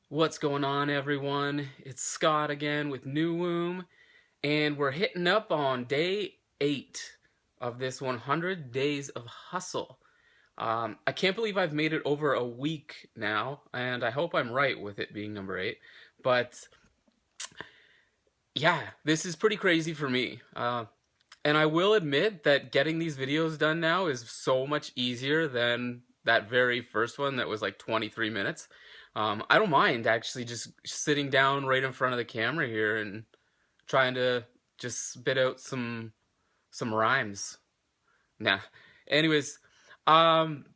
What's going on, everyone? It's Scott again with New Womb, and we're hitting up on day 8 of this 100 days of hustle. I can't believe I've made it over a week now, and I hope I'm right with it being number 8. But yeah, this is pretty crazy for me. And I will admit that getting these videos done now is so much easier than that very first one that was like 23 minutes. I don't mind actually just sitting down right in front of the camera here and trying to just spit out some rhymes. Nah. Anyways, um,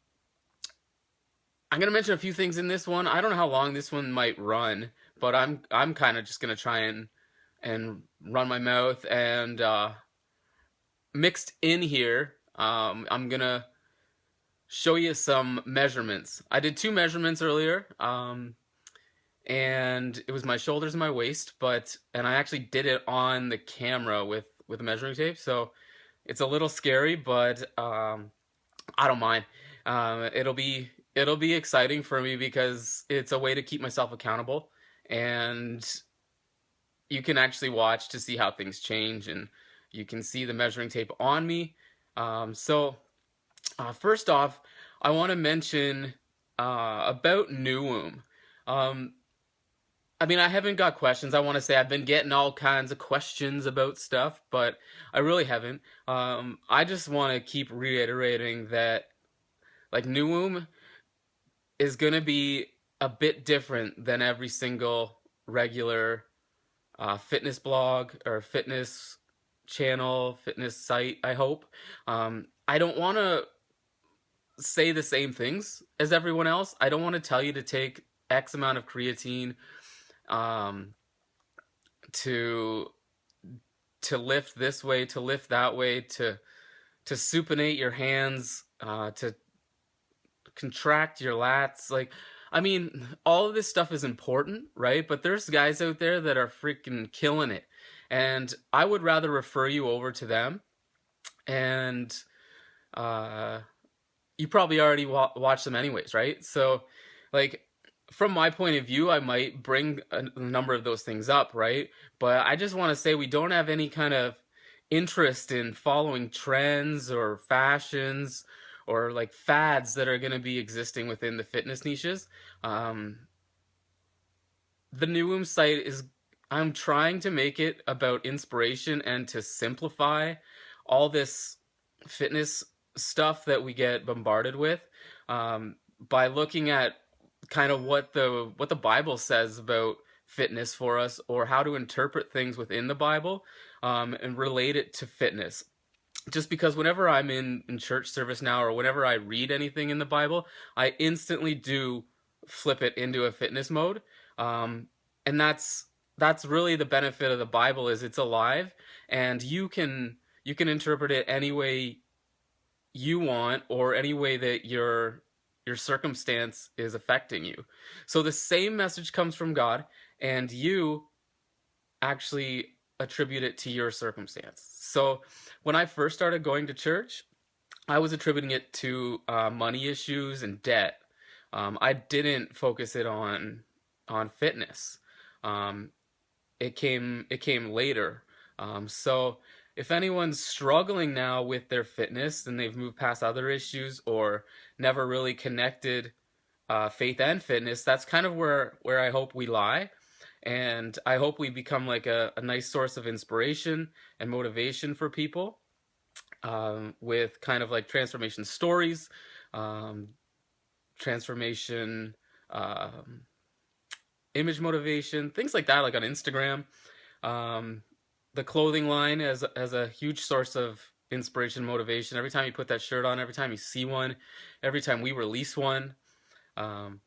I'm gonna mention a few things in this one. I don't know how long this one might run, but I'm kind of just gonna try and run my mouth and mixed in here. I'm gonna show you some measurements. I did 2 measurements earlier, and it was my shoulders and my waist, and I actually did it on the camera with a measuring tape, so it's a little scary, but I don't mind. It'll be exciting for me because it's a way to keep myself accountable, and you can actually watch to see how things change, and you can see the measuring tape on me. First off, I want to mention about New Womb. Um, I mean, I haven't got questions. I want to say I've been getting all kinds of questions about stuff, but I really haven't. I just want to keep reiterating that, like, New Womb is going to be a bit different than every single regular fitness blog or fitness channel, fitness site, I hope. I don't want to say the same things as everyone else. I don't want to tell you to take X amount of creatine um, to lift this way, to lift that way, to supinate your hands, to contract your lats. Like, I mean, all of this stuff is important, right? But there's guys out there that are freaking killing it, and I would rather refer you over to them. And uh, you probably already watch them anyways, right? So, like, from my point of view, I might bring a number of those things up, right? But I just want to say we don't have any kind of interest in following trends or fashions or like fads that are going to be existing within the fitness niches. Um, the New Womb site is, I'm trying to make it about inspiration and to simplify all this fitness stuff that we get bombarded with, by looking at kind of what the Bible says about fitness for us, or how to interpret things within the Bible, and relate it to fitness. Just because whenever I'm in church service now, or whenever I read anything in the Bible, I instantly do flip it into a fitness mode. Um, and that's really the benefit of the Bible, is it's alive, and you can interpret it any way you want, or any way that your circumstance is affecting you. So the same message comes from God, and you actually attribute it to your circumstance. So when I first started going to church, I was attributing it to money issues and debt. I didn't focus it on fitness. Um, it came later. So if anyone's struggling now with their fitness and they've moved past other issues, or never really connected faith and fitness, that's kind of where I hope we lie. And I hope we become like a nice source of inspiration and motivation for people, with kind of like transformation stories, um, transformation, um, image motivation, things like that, like on Instagram. Um, the clothing line as a huge source of inspiration, motivation. Every time you put that shirt on, every time you see one, every time we release one, um,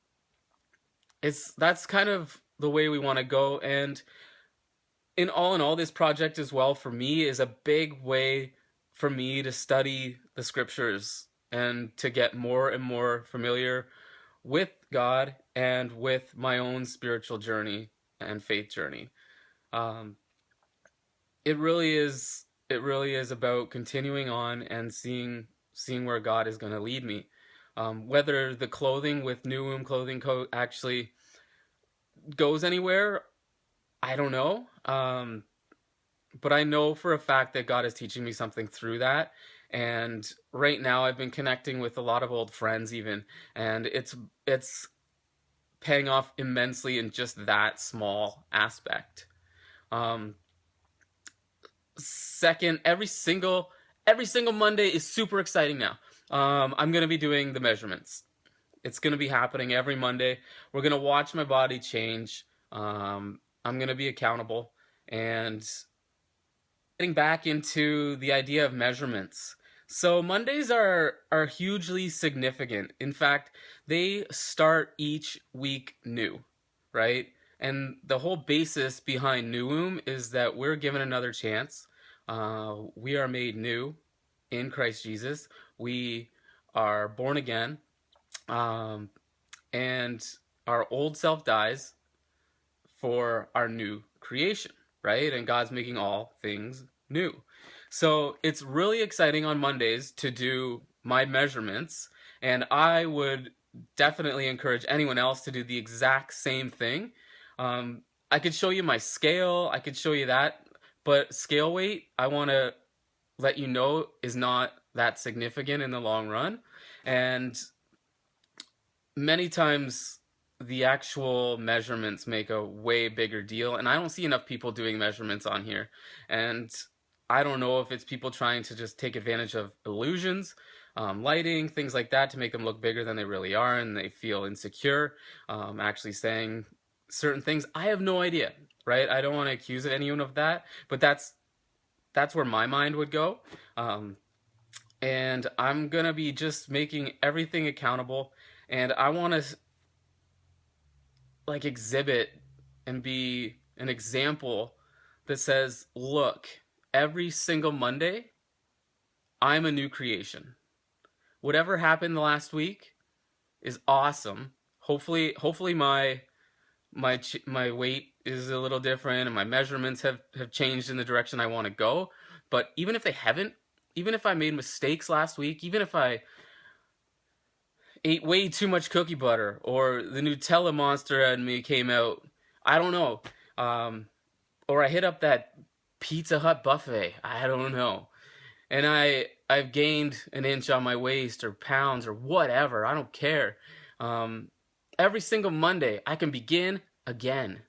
that's kind of the way we want to go. And in all, this project as well for me is a big way for me to study the scriptures and to get more and more familiar with God and with my own spiritual journey and faith journey. Um, it really is about continuing on and seeing where God is going to lead me. Whether the clothing with New Womb Clothing Co. actually goes anywhere, I don't know. But I know for a fact that God is teaching me something through that. And right now I've been connecting with a lot of old friends even, and it's paying off immensely in just that small aspect. Um, Second, every single Monday is super exciting now. I'm gonna be doing the measurements. It's gonna be happening every Monday. We're gonna watch my body change. I'm gonna be accountable, and getting back into the idea of measurements. So Mondays are hugely significant. In fact, they start each week new, right? And the whole basis behind New Womb is that we're given another chance. We are made new in Christ Jesus. We are born again, um, and our old self dies for our new creation, right? And God's making all things new. So it's really exciting on Mondays to do my measurements, and I would definitely encourage anyone else to do the exact same thing. I could show you my scale, I could show you that, but scale weight, I want to let you know, is not that significant in the long run. And many times the actual measurements make a way bigger deal, and I don't see enough people doing measurements on here. And I don't know if it's people trying to just take advantage of illusions, lighting, things like that, to make them look bigger than they really are, and they feel insecure, actually saying certain things. I have no idea, right? I don't want to accuse anyone of that, but that's where my mind would go. And I'm gonna be just making everything accountable, and I want to like exhibit and be an example that says, look, every single Monday, I'm a new creation. Whatever happened the last week is awesome. Hopefully my weight is a little different, and my measurements have changed in the direction I want to go. But even if they haven't, even if I made mistakes last week, even if I ate way too much cookie butter, or the Nutella monster in me came out, I don't know. Or I hit up that Pizza Hut buffet, I don't know. And I've gained an inch on my waist, or pounds, or whatever, I don't care. Um, every single Monday, I can begin again.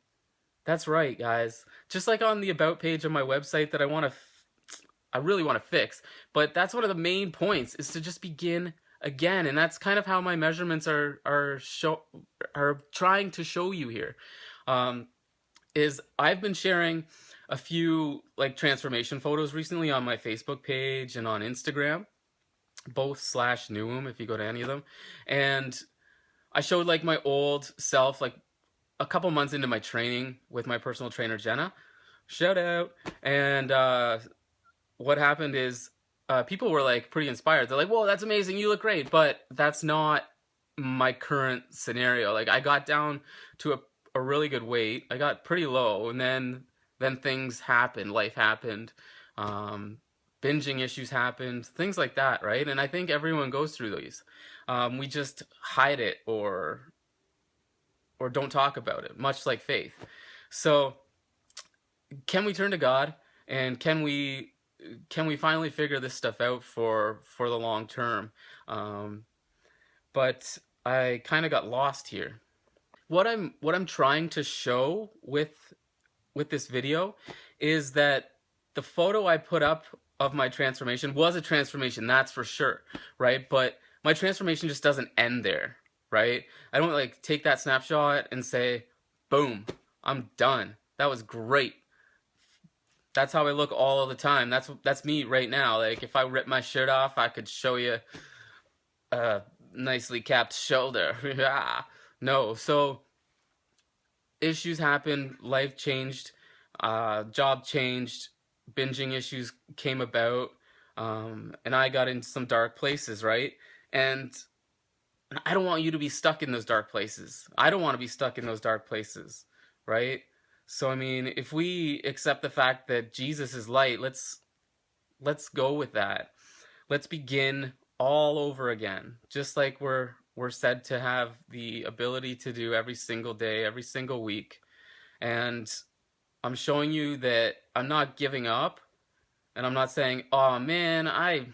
That's right, guys. Just like on the About page on my website that I really want to fix. But that's one of the main points, is to just begin again. And that's kind of how my measurements are trying to show you here. Is I've been sharing a few like transformation photos recently on my Facebook page and on Instagram, both /Newum if you go to any of them. And I showed like my old self, like a couple months into my training with my personal trainer Jenna. Shout out. And what happened is people were like pretty inspired. They're like, whoa, that's amazing, you look great. But that's not my current scenario. Like, I got down to a really good weight. I got pretty low, and then things happened. Life happened. Binging issues happened. Things like that, right? And I think everyone goes through these. We just hide it, or don't talk about it, much like faith. So can we turn to God, and can we finally figure this stuff out for the long term? But I kind of got lost here. What I'm trying to show with this video is that the photo I put up of my transformation was a transformation, that's for sure, right? But my transformation just doesn't end there, right? I don't like take that snapshot and say, boom, I'm done. That was great. That's how I look all of the time. That's me right now. Like, if I rip my shirt off, I could show you a nicely capped shoulder. No, so issues happened, life changed, job changed, binging issues came about, and I got into some dark places, right? And I don't want you to be stuck in those dark places. I don't want to be stuck in those dark places, right? So I mean, if we accept the fact that Jesus is light, let's go with that. Let's begin all over again, just like we're we're said to have the ability to do every single day, every single week. And I'm showing you that I'm not giving up, and I'm not saying, oh man, I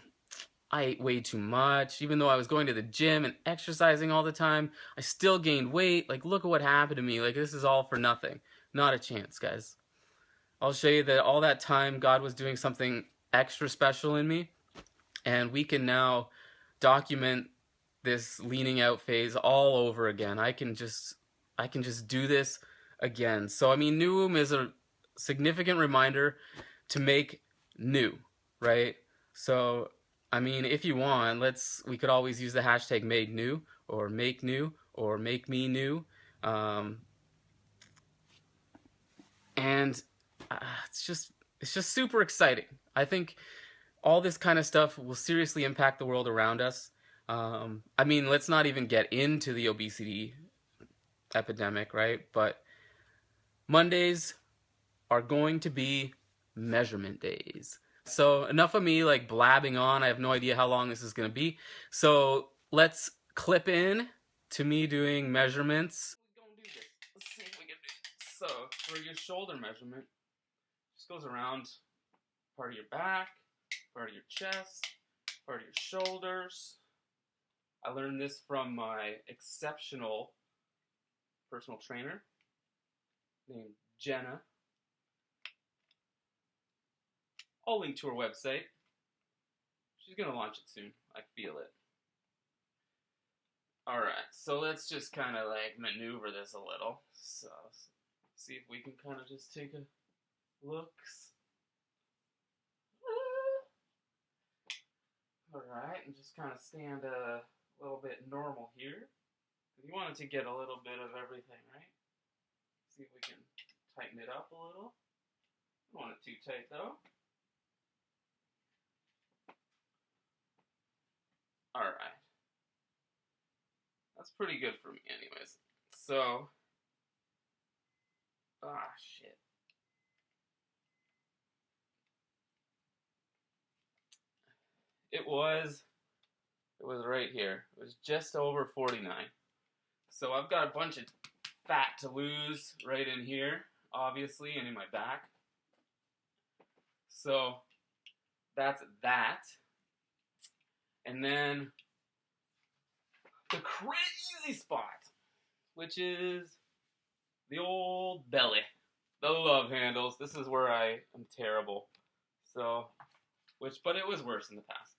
ate way too much. Even though I was going to the gym and exercising all the time, I still gained weight. Like, look at what happened to me. Like, this is all for nothing. Not a chance, guys. I'll show you that all that time God was doing something extra special in me, and we can now document this leaning out phase all over again. I can just do this again. So I mean, New Womb is a significant reminder to make new, right? So I mean, if you want, we could always use the hashtag made new or make new or make me new. Um, and it's just super exciting. I think all this kind of stuff will seriously impact the world around us. I mean, let's not even get into the obesity epidemic, right? But Mondays are going to be measurement days. So enough of me like blabbing on. I have no idea how long this is going to be. So let's clip in to me doing measurements. We're going to do this. Let's see if we can do it. So for your shoulder measurement, just goes around part of your back, part of your chest, part of your shoulders. I learned this from my exceptional personal trainer named Jenna. I'll link to her website. She's gonna launch it soon. I feel it. Alright, so let's just kind of like maneuver this a little. So, see if we can kind of just take a look. Alright, and just kind of stand a little bit normal here. You want it to get a little bit of everything, right? See if we can tighten it up a little. Don't want it too tight though. Alright. That's pretty good for me anyways. So, shit. It was right here. It was just over 49. So I've got a bunch of fat to lose right in here, obviously, and in my back. So that's that. And then the crazy spot, which is the old belly, the love handles. This is where I am terrible. So, but it was worse in the past.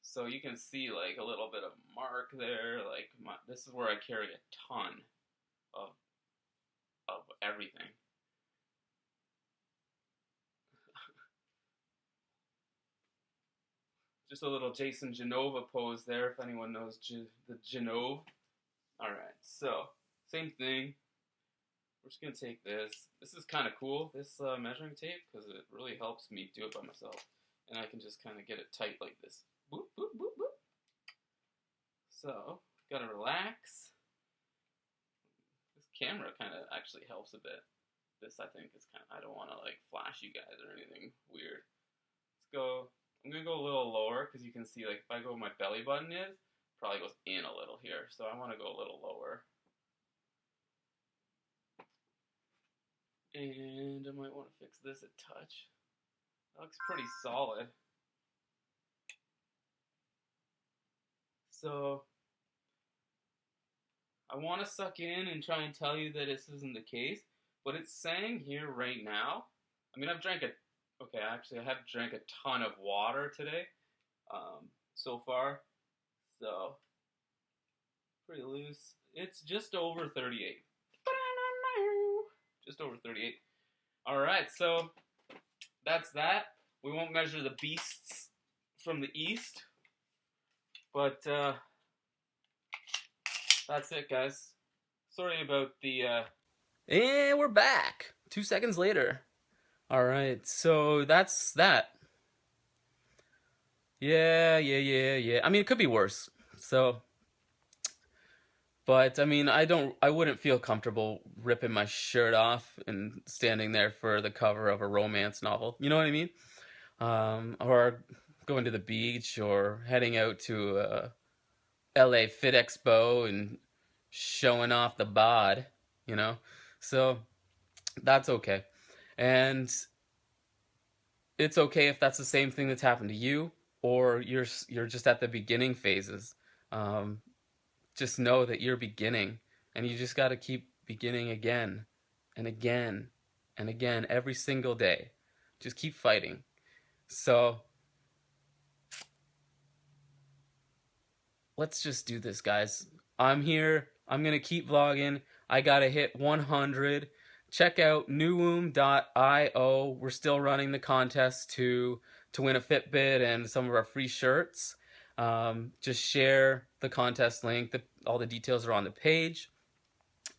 So you can see like a little bit of mark there. Like this is where I carry a ton of everything. Just a little Jason Genova pose there, if anyone knows the Genove. Alright, so, same thing. We're just going to take this. This is kind of cool, this measuring tape, because it really helps me do it by myself. And I can just kind of get it tight like this. Boop, boop, boop, boop. So, gotta relax. This camera kind of actually helps a bit. This, I think, is kind of, I don't want to, like, flash you guys or anything weird. Let's go. I'm going to go a little lower because you can see, like, if I go where my belly button is, it probably goes in a little here. So I want to go a little lower. And I might want to fix this a touch. That looks pretty solid. So I want to suck in and try and tell you that this isn't the case. But it's saying here right now, I mean, I have drank a ton of water today, so far, so, pretty loose. It's just over 38. Just over 38. Alright, so, that's that. We won't measure the beasts from the east, but, that's it, guys. Sorry about the, And we're back! 2 seconds later. Alright, so that's that. Yeah. I mean, it could be worse. So, but I mean, I wouldn't feel comfortable ripping my shirt off and standing there for the cover of a romance novel. You know what I mean? Or going to the beach or heading out to LA Fit Expo and showing off the bod, you know? So that's okay. And it's okay if that's the same thing that's happened to you, or you're just at the beginning phases. Um, just know that you're beginning, and you just got to keep beginning again and again and again every single day. Just keep fighting. So let's just do this, guys. I'm here. I'm gonna keep vlogging. I gotta hit 100. Check out newwomb.io. We're still running the contest to win a Fitbit and some of our free shirts. Just share the contest link. All the details are on the page.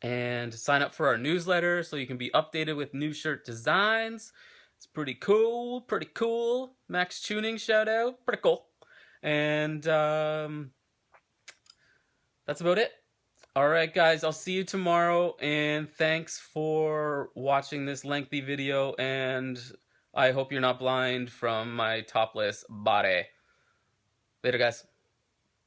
And sign up for our newsletter so you can be updated with new shirt designs. It's pretty cool, pretty cool. Max Tuning shout out, pretty cool. And that's about it. All right, guys, I'll see you tomorrow, and thanks for watching this lengthy video, and I hope you're not blind from my topless body. Later, guys.